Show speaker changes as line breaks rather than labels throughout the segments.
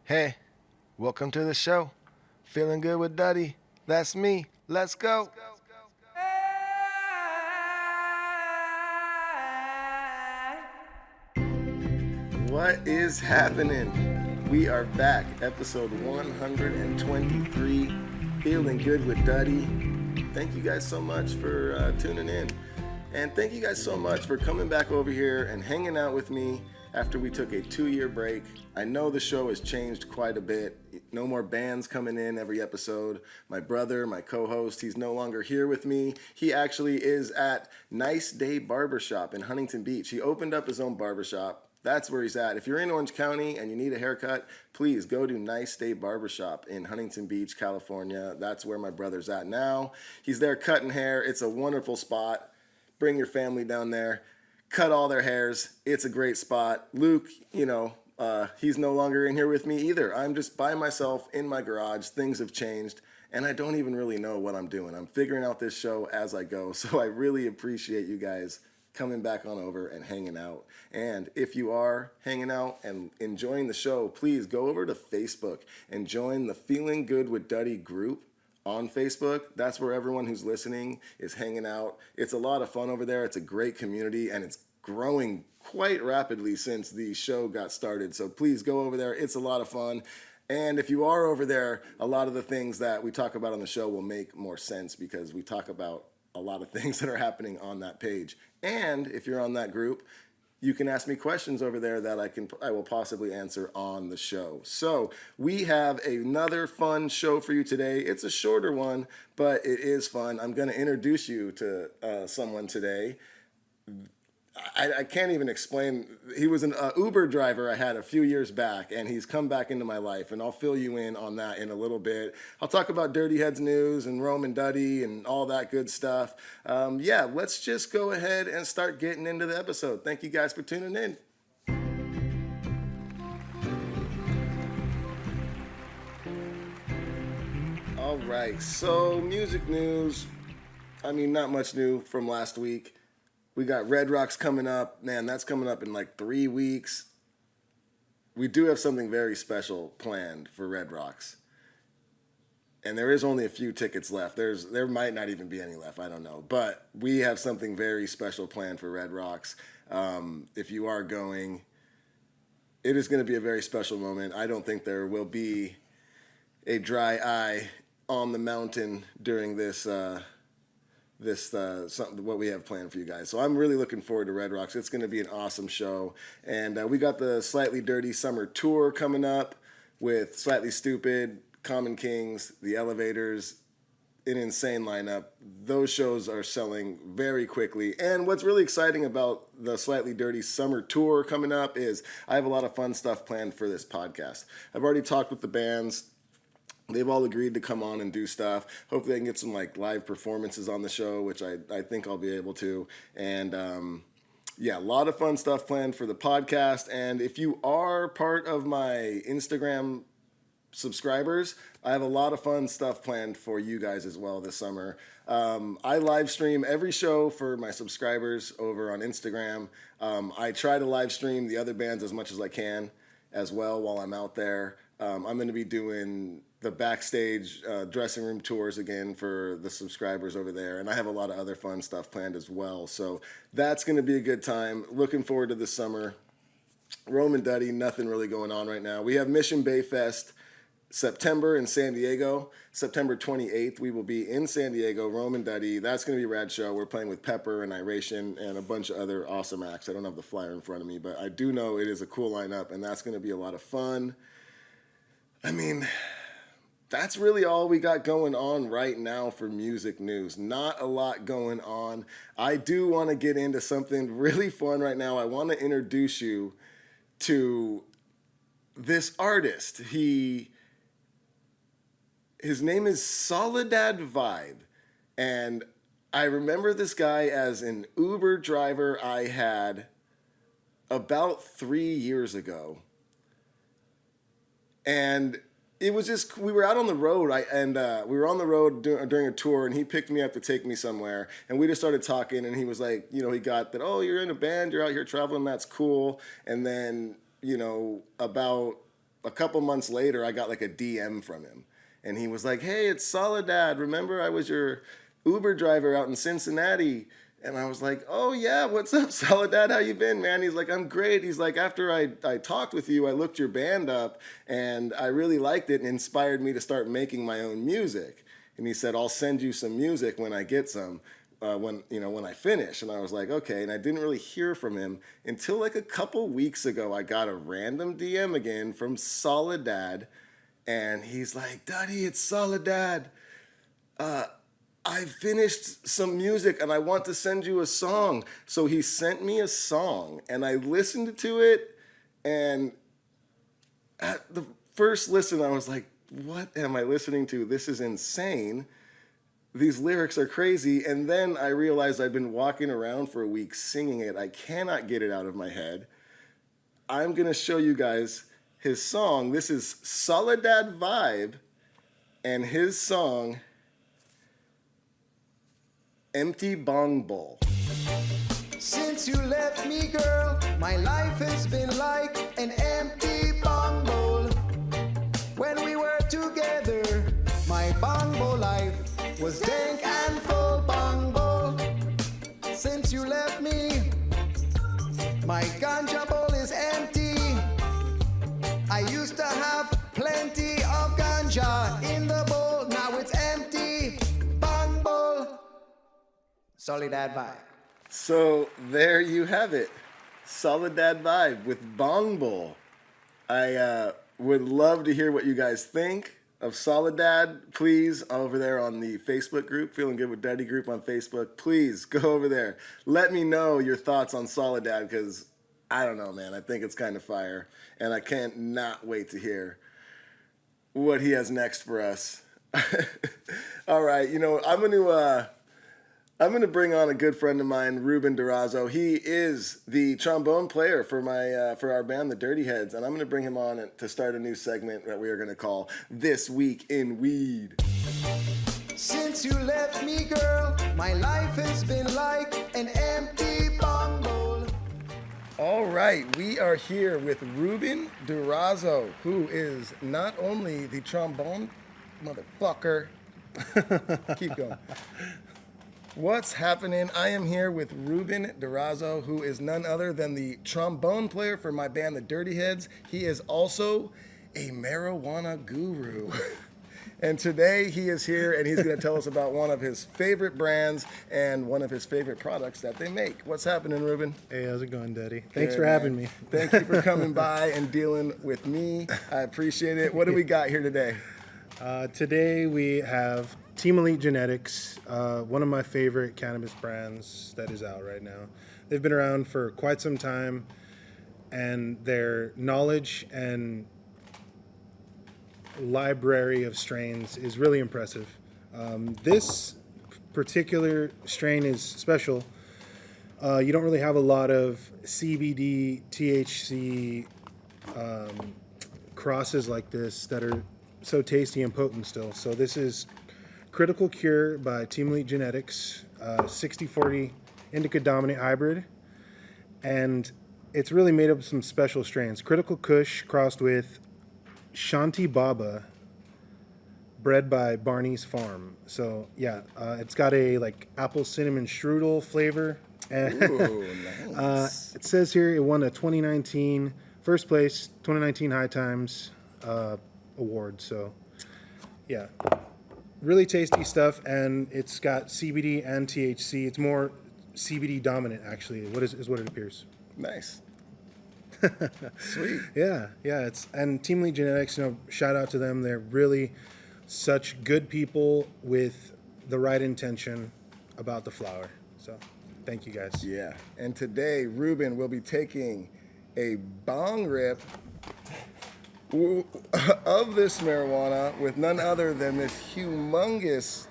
Hey, welcome to the show. Feeling good with Duddy. That's me. Let's go. What is happening? We are back, episode 123. Feeling good with Duddy. Thank you guys so much for tuning in. And thank you guys so much for coming back over here and hanging out with me after we took a 2-year break. I know the show has changed quite a bit. No more bands coming in every episode. My brother, my co-host, he's no longer here with me. He actually is at Nice Day Barbershop in Huntington Beach. He opened up his own barbershop. That's where he's at. If you're in Orange County and you need a haircut, please go to Nice Day Barbershop in Huntington Beach, California. That's where my brother's at now. He's there cutting hair. It's a wonderful spot. Bring your family down there. Cut all their hairs. It's a great spot. Luke, he's no longer in here with me either. I'm just by myself in my garage. Things have changed, and I don't even really know what I'm doing. I'm figuring out this show as I go, so I really appreciate you guys coming back on over and hanging out. And if you are hanging out and enjoying the show, please go over to Facebook and join the Feeling Good with Duddy group on Facebook. That's where everyone who's listening is hanging out. It's a lot of fun over there. It's a great community, and it's growing quite rapidly since the show got started. So please go over there. It's a lot of fun. And if you are over there, a lot of the things that we talk about on the show will make more sense because we talk about a lot of things that are happening on that page. And if you're on that group, you can ask me questions over there that I will possibly answer on the show. So we have another fun show for you today. It's a shorter one, but it is fun. I'm going to introduce you to someone today. I can't even explain. He was an Uber driver I had a few years back, and he's come back into my life, and I'll fill you in on that in a little bit. I'll talk about Dirty Heads News and Rome and Duddy and all that good stuff. Let's just go ahead and start getting into the episode. Thank you guys for tuning in. All right, so music news. Not much new from last week. We got Red Rocks coming up. Man, that's coming up in like 3 weeks. We do have something very special planned for Red Rocks. And there is only a few tickets left. There might not even be any left. I don't know. But we have something very special planned for Red Rocks. If you are going, it is going to be a very special moment. I don't think there will be a dry eye on the mountain during something what we have planned for you guys. So I'm really looking forward to Red Rocks. It's going to be an awesome show. And we got the Slightly Dirty Summer Tour coming up with Slightly Stupid, Common Kings, The Elevators, an insane lineup. Those shows are selling very quickly. And what's really exciting about the Slightly Dirty Summer Tour coming up is I have a lot of fun stuff planned for this podcast. I've already talked with the bands. They've all agreed to come on and do stuff. Hopefully I can get some live performances on the show, which I think I'll be able to. And a lot of fun stuff planned for the podcast. And if you are part of my Instagram subscribers, I have a lot of fun stuff planned for you guys as well this summer. I live stream every show for my subscribers over on Instagram. I try to live stream the other bands as much as I can as well while I'm out there. I'm going to be doing the backstage dressing room tours again for the subscribers over there. And I have a lot of other fun stuff planned as well. So that's going to be a good time. Looking forward to this summer. Rome and Duddy, nothing really going on right now. We have Mission Bay Fest September in San Diego. September 28th, we will be in San Diego, Rome and Duddy. That's going to be a rad show. We're playing with Pepper and Iration and a bunch of other awesome acts. I don't have the flyer in front of me, but I do know it is a cool lineup, and that's going to be a lot of fun. That's really all we got going on right now for music news. Not a lot going on. I do want to get into something really fun right now. I want to introduce you to this artist. His name is Solidad Vibe. And I remember this guy as an Uber driver I had about 3 years ago. And it was just, we were out on the road, we were on the road during a tour, and he picked me up to take me somewhere, and we just started talking, and he was like, he got that, oh, you're in a band, you're out here traveling, that's cool. And then, about a couple months later, I got like a DM from him. And he was like, hey, it's Solidad. Remember I was your Uber driver out in Cincinnati? And I was like, oh, yeah, what's up, Solidad? How you been, man? He's like, I'm great. He's like, after I talked with you, I looked your band up, and I really liked it and inspired me to start making my own music. And he said, I'll send you some music when I get some, when I finish. And I was like, okay. And I didn't really hear from him until like a couple weeks ago. I got a random DM again from Solidad. And he's like, Daddy, it's Solidad. I finished some music and I want to send you a song. So he sent me a song and I listened to it. And at the first listen, I was like, what am I listening to? This is insane. These lyrics are crazy. And then I realized I've been walking around for a week singing it. I cannot get it out of my head. I'm going to show you guys his song. This is Solidad Vibe, and his song, Empty Bong Bowl.
Since you left me, girl, my life has been like an empty bong bowl. When we were together, my bong bowl life was dank and full bong bowl. Since you left me, my ganja bowl is empty. I used to have plenty of ganja in the bowl, now it's empty. Bong bowl. Solidad Vibe.
So there you have it. Solidad Vibe with Bong Bowl. I would love to hear what you guys think of Solidad. Please, over there on the Facebook group, Feeling Good with Daddy group on Facebook, please go over there. Let me know your thoughts on Solidad, because I don't know, man. I think it's kind of fire. And I can't not wait to hear what he has next for us. All right, I'm gonna bring on a good friend of mine, Ruben Durazo. He is the trombone player for our band, the Dirty Heads, and I'm gonna bring him on to start a new segment that we are gonna call This Week in Weed.
Since you left me, girl, my life has been like an empty bong bowl.
All right, we are here with Ruben Durazo, who is not only the trombone motherfucker. Keep going. What's happening? I am here with Ruben Durazo, who is none other than the trombone player for my band, the Dirty Heads. He is also a marijuana guru. And today he is here and he's going to tell us about one of his favorite brands and one of his favorite products that they make. What's happening, Ruben?
Hey, how's it going, Daddy? Thanks for having me.
Thank you for coming by and dealing with me. I appreciate it. What do we got here today?
Today we have Team Elite Genetics, one of my favorite cannabis brands that is out right now. They've been around for quite some time, and their knowledge and library of strains is really impressive. This particular strain is special. You don't really have a lot of CBD, THC crosses like this that are so tasty and potent still. So this is Critical Cure by Team Elite Genetics, 60-40 Indica Dominant Hybrid. And it's really made up of some special strains. Critical Kush crossed with Shanti Baba, bred by Barney's Farm. So yeah, it's got a like apple cinnamon strudel flavor.
Ooh, nice.
It says here it won a 2019 first place 2019 High Times award. So yeah, really tasty stuff, and it's got CBD and THC. It's more CBD dominant actually. What is what it appears.
Nice. Sweet.
Yeah. And Team Elite Genetics, shout out to them. They're really such good people with the right intention about the flower. So, thank you guys.
Yeah. And today, Ruben will be taking a bong rip of this marijuana with none other than this humongous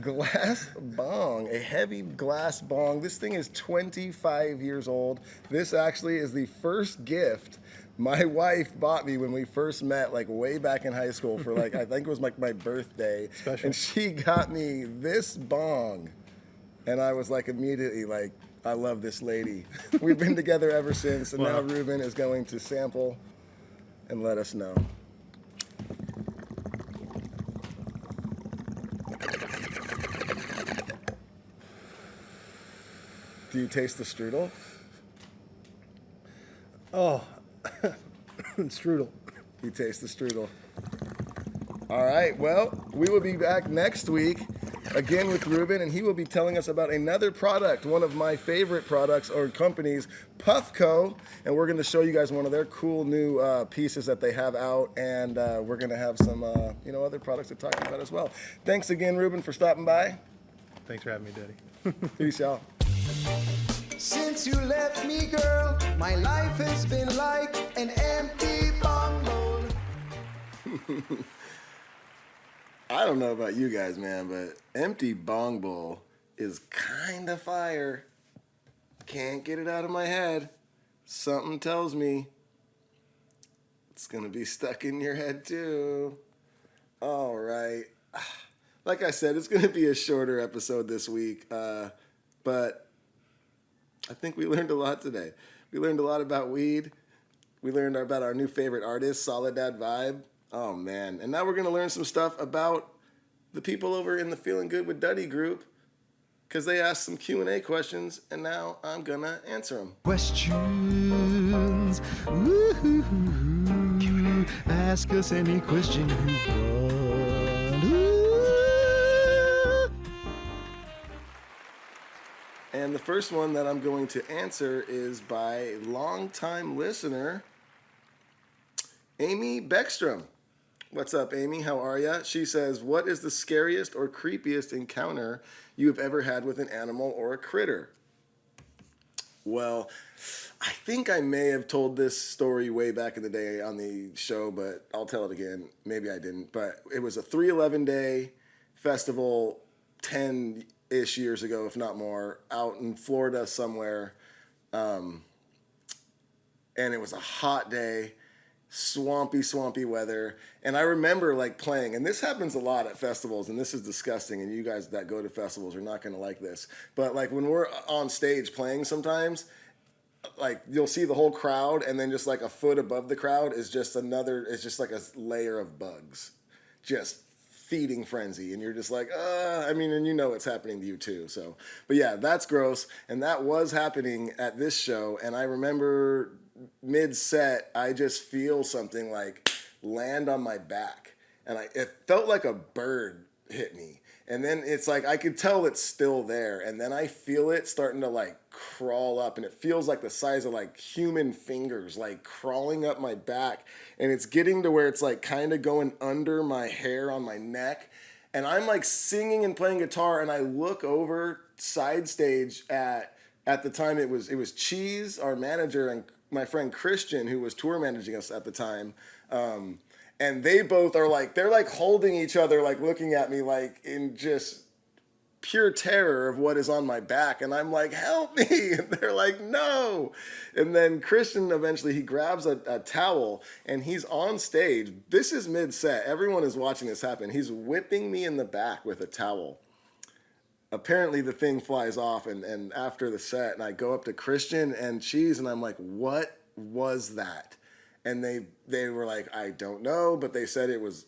glass bong, a heavy glass bong. This thing is 25 years old. This actually is the first gift my wife bought me when we first met, like way back in high school for like, I think it was like my birthday.
Special.
And she got me this bong. And I was like immediately like, I love this lady. We've been together ever since. And now Ruben is going to sample and let us know. Do you taste the strudel?
Oh, strudel.
You taste the strudel. All right, well, we will be back next week again with Ruben, and he will be telling us about another product, one of my favorite products or companies, Puffco, and we're going to show you guys one of their cool new pieces that they have out, and we're going to have some other products to talk about as well. Thanks again, Ruben, for stopping by.
Thanks for having me, Daddy.
Peace, y'all.
Since you left me, girl, my life has been like an empty bumble.
I don't know about you guys, man, but empty bong bowl is kind of fire. Can't get it out of my head. Something tells me it's going to be stuck in your head too. All right. Like I said, it's going to be a shorter episode this week, but I think we learned a lot today. We learned a lot about weed. We learned about our new favorite artist, Solidad Vibe. Oh, man. And now we're going to learn some stuff about the people over in the Feeling Good with Duddy group because they asked some Q&A questions, and now I'm going to answer them.
Questions. Woo-hoo-hoo. Ask us any question you want. Ooh.
And the first one that I'm going to answer is by longtime listener, Amy Beckstrom. What's up, Amy? How are ya? She says, what is the scariest or creepiest encounter you have ever had with an animal or a critter? Well, I think I may have told this story way back in the day on the show, but I'll tell it again. Maybe I didn't. But it was a 311-day festival 10-ish years ago, if not more, out in Florida somewhere. And it was a hot day. Swampy weather. And I remember like playing, and this happens a lot at festivals, and this is disgusting, and you guys that go to festivals are not going to like this. But like when we're on stage playing sometimes, like you'll see the whole crowd, and then just like a foot above the crowd is just it's just like a layer of bugs. Just feeding frenzy, and you're just like, and you know it's happening to you too. So, but yeah, that's gross, and that was happening at this show, and I remember mid-set, I just feel something like land on my back, and it felt like a bird hit me, and then it's like I could tell it's still there, and then I feel it starting to like crawl up, and it feels like the size of like human fingers like crawling up my back, and it's getting to where it's like kind of going under my hair on my neck, and I'm like singing and playing guitar, and I look over side stage at the time it was Cheese, our manager, and my friend Christian, who was tour managing us at the time, and they both are like, they're like holding each other, like looking at me like in just pure terror of what is on my back, and I'm like, help me, and they're like, no, and then Christian eventually, he grabs a towel, and he's on stage, this is mid-set, everyone is watching this happen, he's whipping me in the back with a towel. Apparently the thing flies off, and after the set, and I go up to Christian and Cheese, and I'm like, what was that? And they were like, I don't know, but they said it was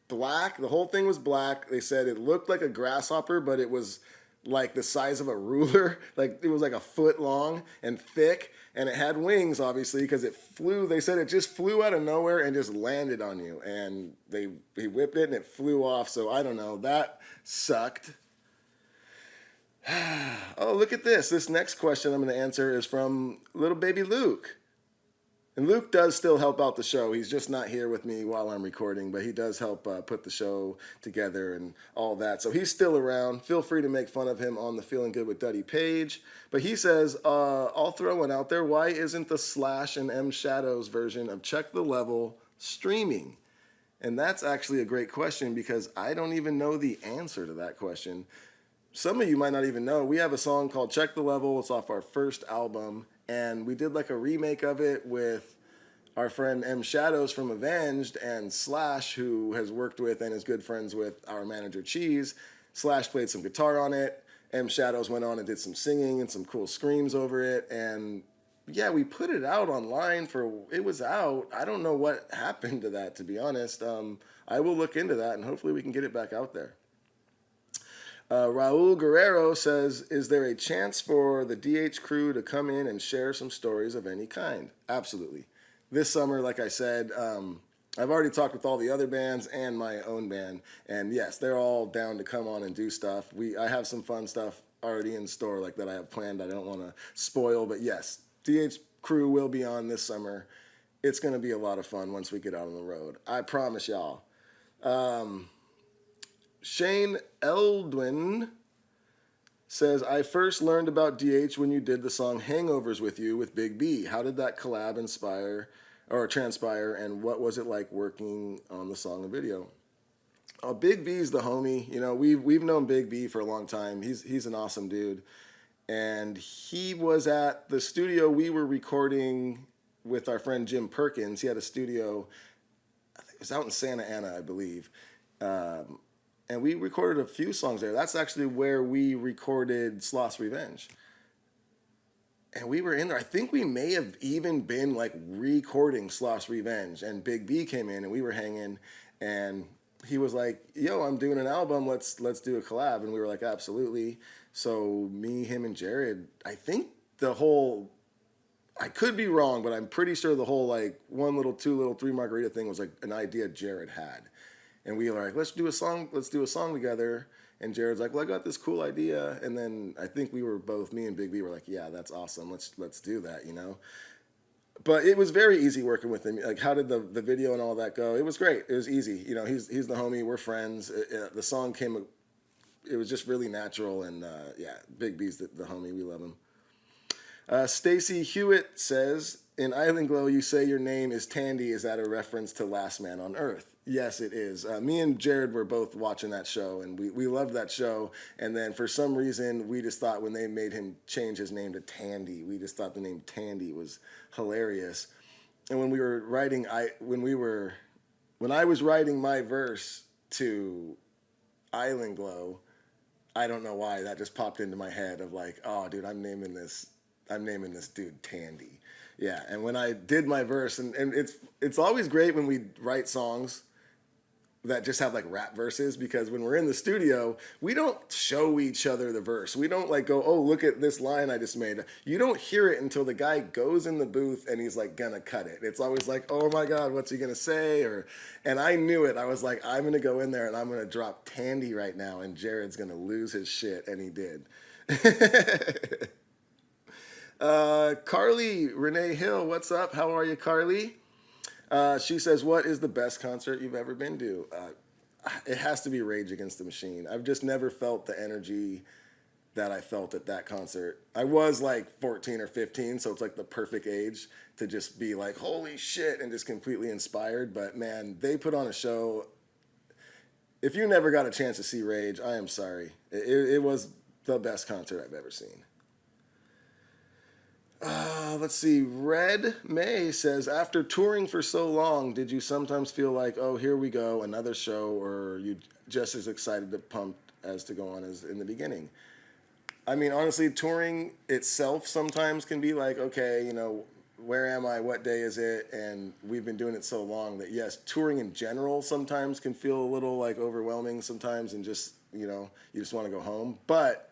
black. The whole thing was black. They said it looked like a grasshopper, but it was like the size of a ruler. Like it was like a foot long and thick, and it had wings, obviously, because it flew. They said it just flew out of nowhere and just landed on you, and he whipped it and it flew off. So I don't know. That sucked. Oh, look at this. This next question I'm going to answer is from little baby Luke. And Luke does still help out the show. He's just not here with me while I'm recording, but he does help put the show together and all that. So he's still around. Feel free to make fun of him on the Feeling Good with Duddy page. But he says, I'll throw one out there. Why isn't the Slash and M Shadows version of Check the Level streaming? And that's actually a great question because I don't even know the answer to that question. Some of you might not even know. We have a song called Check the Level. It's off our first album. And we did like a remake of it with our friend M Shadows from Avenged and Slash, who has worked with and is good friends with our manager Cheese. Slash played some guitar on it. M Shadows went on and did some singing and some cool screams over it. And yeah, we put it out online it was out. I don't know what happened to that, to be honest. I will look into that and hopefully we can get it back out there. Raul Guerrero says, is there a chance for the DH crew to come in and share some stories of any kind? Absolutely. This summer, like I said, I've already talked with all the other bands and my own band, and yes, they're all down to come on and do stuff. I have some fun stuff already in store like that I have planned. I don't want to spoil, but yes, DH crew will be on this summer. It's going to be a lot of fun once we get out on the road. I promise y'all. Shane Eldwin says, I first learned about DH when you did the song Hangovers with You with Big B. How did that collab transpire, and what was it like working on the song and video? Oh, Big B's the homie. You know, we've known Big B for a long time. He's an awesome dude. And he was at the studio we were recording with our friend Jim Perkins. He had a studio, I think it was out in Santa Ana, I believe. And we recorded a few songs there. That's actually where we recorded Sloth's Revenge. And we were in there. I think we may have even been like recording Sloth's Revenge. And Big B came in and we were hanging. And he was like, yo, I'm doing an album. Let's do a collab. And we were like, absolutely. So me, him, and Jared, I think I could be wrong, but I'm pretty sure the whole like 1 little, 2 little, 3 margarita thing was like an idea Jared had. And we were like, let's do a song together. And Jared's like, well, I got this cool idea. And then I think we were both, me and Big B were like, yeah, that's awesome. Let's do that, you know? But it was very easy working with him. Like, how did the video and all that go? It was great. It was easy. You know, he's the homie. We're friends. The song it was just really natural. And yeah, Big B's the homie. We love him. Stacy Hewitt says, in Island Glow, you say your name is Tandy. Is that a reference to Last Man on Earth? Yes, it is. Me and Jared were both watching that show, and we loved that show. And then for some reason, we just thought when they made him change his name to Tandy, we just thought the name Tandy was hilarious. And when we were writing, when I was writing my verse to Island Glow, I don't know why that just popped into my head of like, oh, dude, I'm naming this dude Tandy. Yeah, and when I did my verse, and it's always great when we write songs that just have like rap verses, because when we're in the studio, we don't show each other the verse. We don't like go, oh, look at this line I just made. You don't hear it until the guy goes in the booth and he's like gonna cut it. It's always like, oh my God, what's he gonna say? And I knew it. I was like, I'm gonna go in there and I'm gonna drop Tandy right now, and Jared's gonna lose his shit, and he did. Carly Renee Hill, what's up? How are you, Carly? She says, what is the best concert you've ever been to? It has to be Rage Against the Machine. I've just never felt the energy that I felt at that concert. I was like 14 or 15, so it's like the perfect age to just be like, holy shit, and just completely inspired. But man, they put on a show. If you never got a chance to see Rage, I am sorry. It was the best concert I've ever seen. Let's see. Red May says, after touring for so long, did you sometimes feel like, oh, here we go, another show, or are you just as excited to pumped as to go on as in the beginning? I mean, honestly, touring itself sometimes can be like, okay, you know, where am I? What day is it? And we've been doing it so long that, yes, touring in general sometimes can feel a little like overwhelming sometimes, and just, you know, you just want to go home. But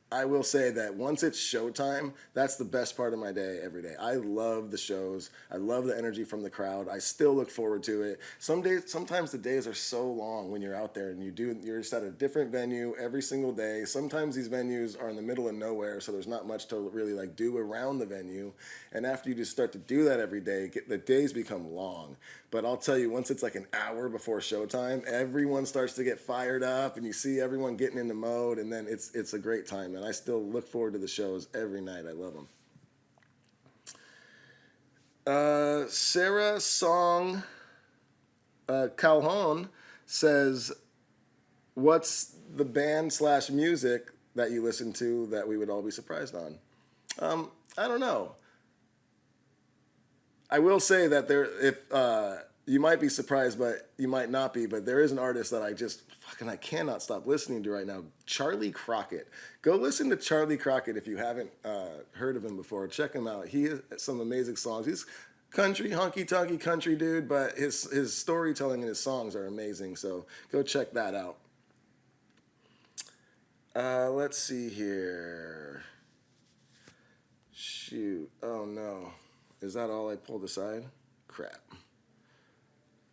I will say that once it's showtime, that's the best part of my day every day. I love the shows. I love the energy from the crowd. I still look forward to it. Sometimes the days are so long when you're out there and you're just at a different venue every single day. Sometimes these venues are in the middle of nowhere, so there's not much to really like do around the venue. And after you just start to do that every day, the days become long. But I'll tell you, once it's like an hour before showtime, everyone starts to get fired up, and you see everyone getting into mode, and then it's a great time. And I still look forward to the shows every night. I love them. Sarah Song Calhoun says, what's the band/music that you listen to that we would all be surprised on? I don't know. I will say that you might be surprised, but you might not be. But there is an artist that I cannot stop listening to right now. Charlie Crockett. Go listen to Charlie Crockett if you haven't heard of him before. Check him out. He has some amazing songs. He's country, honky-tonky country dude, but his storytelling and his songs are amazing. So go check that out. Let's see here. Shoot. Oh, no. Is that all I pulled aside? Crap.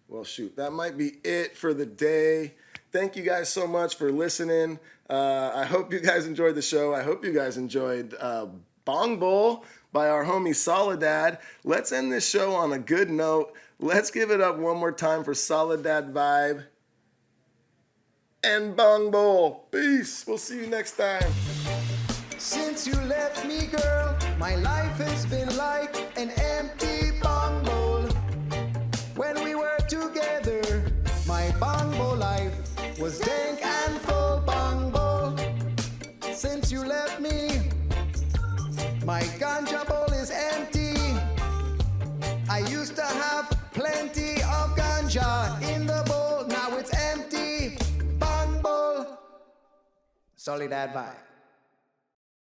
Well, shoot. That might be it for the day. Thank you guys so much for listening. I hope you guys enjoyed the show. I hope you guys enjoyed Bong Bowl by our homie Solidad. Let's end this show on a good note. Let's give it up one more time for Solidad Vibe and Bong Bowl. Peace. We'll see you next time.
Since you left me, girl, my life has been like an empty bong bowl. When we were together, my bong bowl life was dank and full. Bong bowl. Since you left me, my ganja bowl is empty. I used to have plenty of ganja in the bowl. Now it's empty. Bong bowl. Solidad vibe.